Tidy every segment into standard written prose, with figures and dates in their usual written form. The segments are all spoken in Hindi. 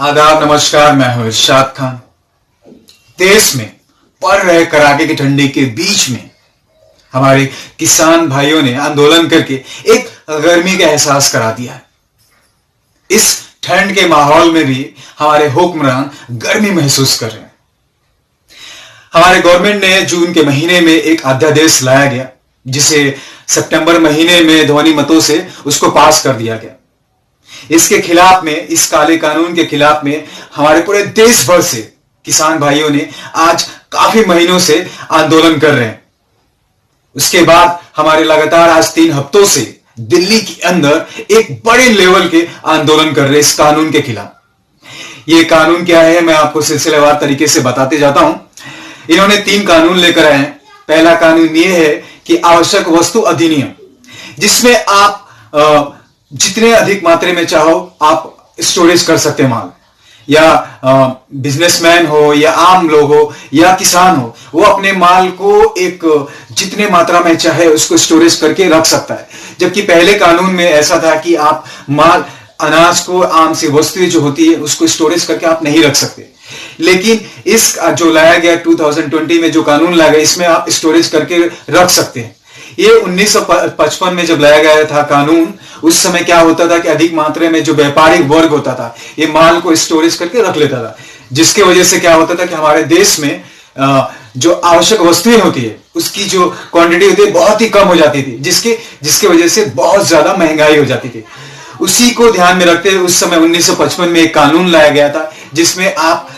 आदाब, नमस्कार। मैं हूं इरशाद खान। देश में पड़ रहे कड़ाके की ठंडी के बीच में हमारे किसान भाइयों ने आंदोलन करके एक गर्मी का एहसास करा दिया है। इस ठंड के माहौल में भी हमारे हुक्मरान गर्मी महसूस कर रहे हैं। हमारे गवर्नमेंट ने जून के महीने में एक अध्यादेश लाया गया, जिसे सितंबर महीने में ध्वनि मतों से उसको पास कर दिया गया। इसके खिलाफ में, इस काले कानून के खिलाफ में हमारे पूरे देश भर से किसान भाइयों ने आज काफी महीनों से आंदोलन कर रहे हैं। उसके बाद हमारे लगातार आज 3 हफ्तों से दिल्ली के अंदर एक बड़े लेवल के आंदोलन कर रहे हैं इस कानून के खिलाफ। ये कानून क्या है, मैं आपको सिलसिलेवार तरीके से बताते जाता हूं। इन्होंने 3 कानून लेकर आए हैं। पहला कानून यह है कि आवश्यक वस्तु अधिनियम, जिसमें आप जितने अधिक मात्रा में चाहो आप स्टोरेज कर सकते हैं माल, या बिजनेसमैन हो या आम लोग हो या किसान हो, वो अपने माल को एक जितने मात्रा में चाहे उसको स्टोरेज करके रख सकता है। जबकि पहले कानून में ऐसा था कि आप माल, अनाज को, आम सी वस्तुएं जो होती है उसको स्टोरेज करके आप नहीं रख सकते। लेकिन इस जो लाया गया 2020 में जो कानून लाया गया, इसमें आप स्टोरेज करके रख सकते हैं। ये 1955 में जब लाया गया था कानून, उस समय क्या होता था कि अधिक मात्रा में जो व्यापारिक वर्ग होता था ये माल को स्टोरेज करके रख लेता था, जिसके वजह से क्या होता था कि हमारे देश में जो आवश्यक वस्तुएं होती है उसकी जो क्वांटिटी होती है बहुत ही कम हो जाती थी, जिसके वजह से बहुत ज्यादा महंगाई हो जाती थी। उसी को ध्यान में रखते हुए उस समय 1955 में एक कानून लाया गया था, जिसमें आप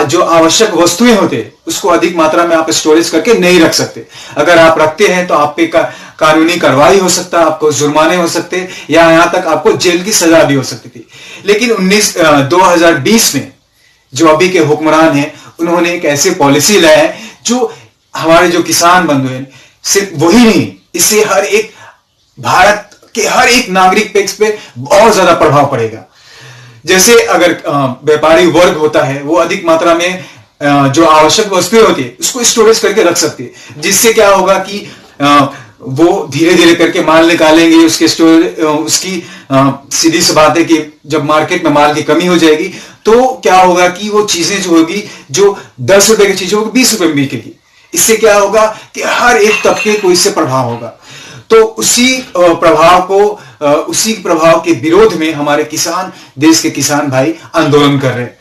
जो आवश्यक वस्तुएं होते हैं उसको अधिक मात्रा में आप स्टोरेज करके नहीं रख सकते। अगर आप रखते हैं तो आप पे कानूनी कार्रवाई हो सकता है, आपको जुर्माने हो सकते हैं, या यहां तक आपको जेल की सजा भी हो सकती थी। लेकिन 2020 में जो अभी के हुक्मरान हैं, उन्होंने एक ऐसी पॉलिसी लाया है जो हमारे जो किसान बंधु हैं, सिर्फ वही नहीं, इससे हर एक भारत के हर एक नागरिक पे बहुत ज्यादा प्रभाव पड़ेगा। जैसे अगर व्यापारी वर्ग होता है, वो अधिक मात्रा में जो आवश्यक वस्तुएं होती है उसको स्टोरेज करके रख सकती है, जिससे क्या होगा कि वो धीरे धीरे करके माल निकालेंगे, उसकी सीधी सी बात है कि जब मार्केट में माल की कमी हो जाएगी तो क्या होगा कि वो चीजें जो होगी, जो 10 रुपए की चीज होगी 20 रुपए में बिकेगी। इससे क्या होगा कि हर एक तबके को इससे प्रभाव होगा। तो उसी प्रभाव के विरोध में हमारे किसान, देश के किसान भाई आंदोलन कर रहे हैं।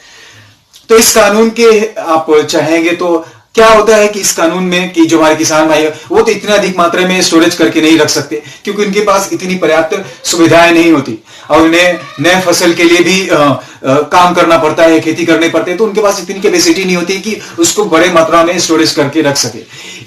तो इस कानून के आप चाहेंगे तो क्या होता है कि इस कानून में कि जो हमारे किसान भाई वो तो इतना अधिक मात्रा में स्टोरेज करके नहीं रख सकते, क्योंकि उनके पास इतनी पर्याप्त सुविधाएं नहीं होती और उन्हें नए फसल के लिए भी काम करना पड़ता है, खेती करने पड़ते हैं, तो उनके पास इतनी कैपेसिटी नहीं होती कि उसको बड़े मात्रा में स्टोरेज करके रख सके।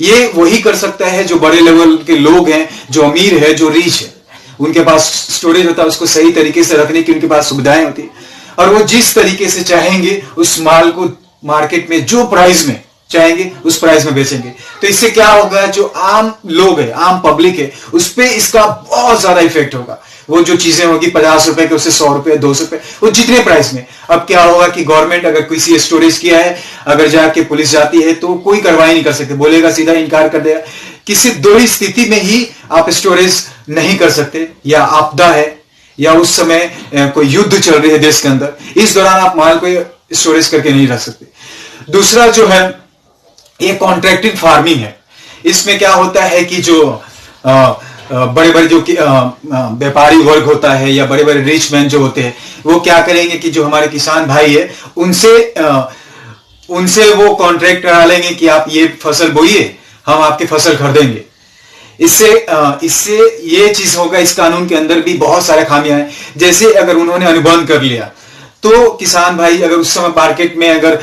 ये वही कर सकता है जो बड़े लेवल के लोग हैं, जो अमीर है, जो रीच है, उनके पास स्टोरेज होता है, उसको सही तरीके से रखने की उनके पास सुविधाएं होती है, और वो जिस तरीके से चाहेंगे उस माल को मार्केट में जो प्राइस में चाहेंगे उस प्राइस में बेचेंगे। तो इससे क्या होगा, जो आम लोग है, आम पब्लिक है, उस पर इसका बहुत ज्यादा इफेक्ट होगा। वो जो चीजें होगी 50 रुपए के, उससे 100 रुपए, 200 रुपए, वो जितने प्राइस में। अब क्या होगा कि गवर्नमेंट अगर किसी स्टोरेज किया है, अगर जाके पुलिस जाती है तो कोई कार्रवाई नहीं कर सकते, बोलेगा, सीधा इनकार कर देगा कि सिर्फ 2 ही स्थिति में ही आप स्टोरेज नहीं कर सकते, या आपदा है या उस समय कोई युद्ध चल रही है देश के अंदर, इस दौरान आप माल को स्टोरेज करके नहीं रख सकते। दूसरा जो है ये कॉन्ट्रैक्टेड फार्मिंग है। इसमें क्या होता है कि जो बड़े बड़े जो व्यापारी वर्ग होता है या बड़े बड़े रिच मैन जो होते हैं, वो क्या करेंगे कि जो हमारे किसान भाई है उनसे वो कॉन्ट्रैक्ट करा लेंगे कि आप ये फसल बोइए, हम आपकी फसल खरीदेंगे। इससे ये चीज होगा, इस कानून के अंदर भी बहुत सारे खामियां हैं। जैसे अगर उन्होंने अनुबंध कर लिया तो किसान भाई, अगर उस समय मार्केट में अगर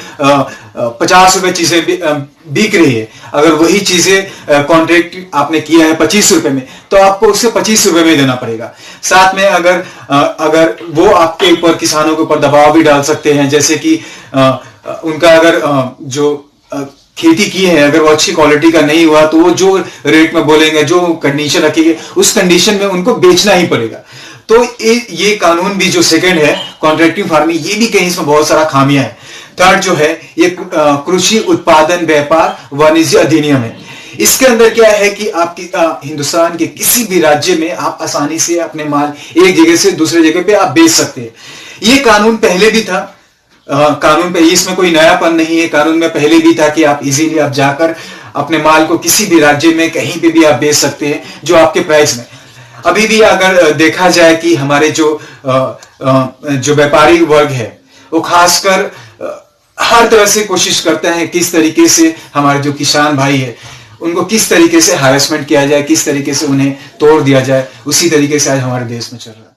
50 रुपए चीजें बिक रही है, अगर वही चीजें कॉन्ट्रैक्ट आपने किया है 25 रुपए में, तो आपको उससे 25 रुपए में देना पड़ेगा। साथ में अगर वो आपके ऊपर, किसानों के ऊपर दबाव भी डाल सकते हैं, जैसे कि उनका अगर जो खेती की है अगर वो अच्छी क्वालिटी का नहीं हुआ तो वो जो रेट में बोलेंगे, जो कंडीशन रखेंगे, उस कंडीशन में उनको बेचना ही पड़ेगा। तो ये कानून भी जो सेकंड है कॉन्ट्रैक्टिव फार्मिंग, ये भी कहीं इसमें बहुत सारा खामियां है। थर्ड जो है ये कृषि उत्पादन व्यापार वाणिज्य अधिनियम है। इसके अंदर क्या है कि आपकी हिंदुस्तान के किसी भी राज्य में आप आसानी से अपने माल एक जगह से दूसरे जगह पे आप बेच सकते हैं। ये कानून पहले भी था, कानून पे, इसमें कोई नयापन नहीं है, कानून में पहले भी था कि आप इजीली आप जाकर अपने माल को किसी भी राज्य में कहीं पे भी आप बेच सकते हैं जो आपके प्राइस में। अभी भी अगर देखा जाए कि हमारे जो व्यापारी वर्ग है वो खासकर हर तरह से कोशिश करता है किस तरीके से हमारे जो किसान भाई है उनको किस तरीके से हैरेसमेंट किया जाए, किस तरीके से उन्हें तोड़ दिया जाए, उसी तरीके से आज हमारे देश में चल रहा है।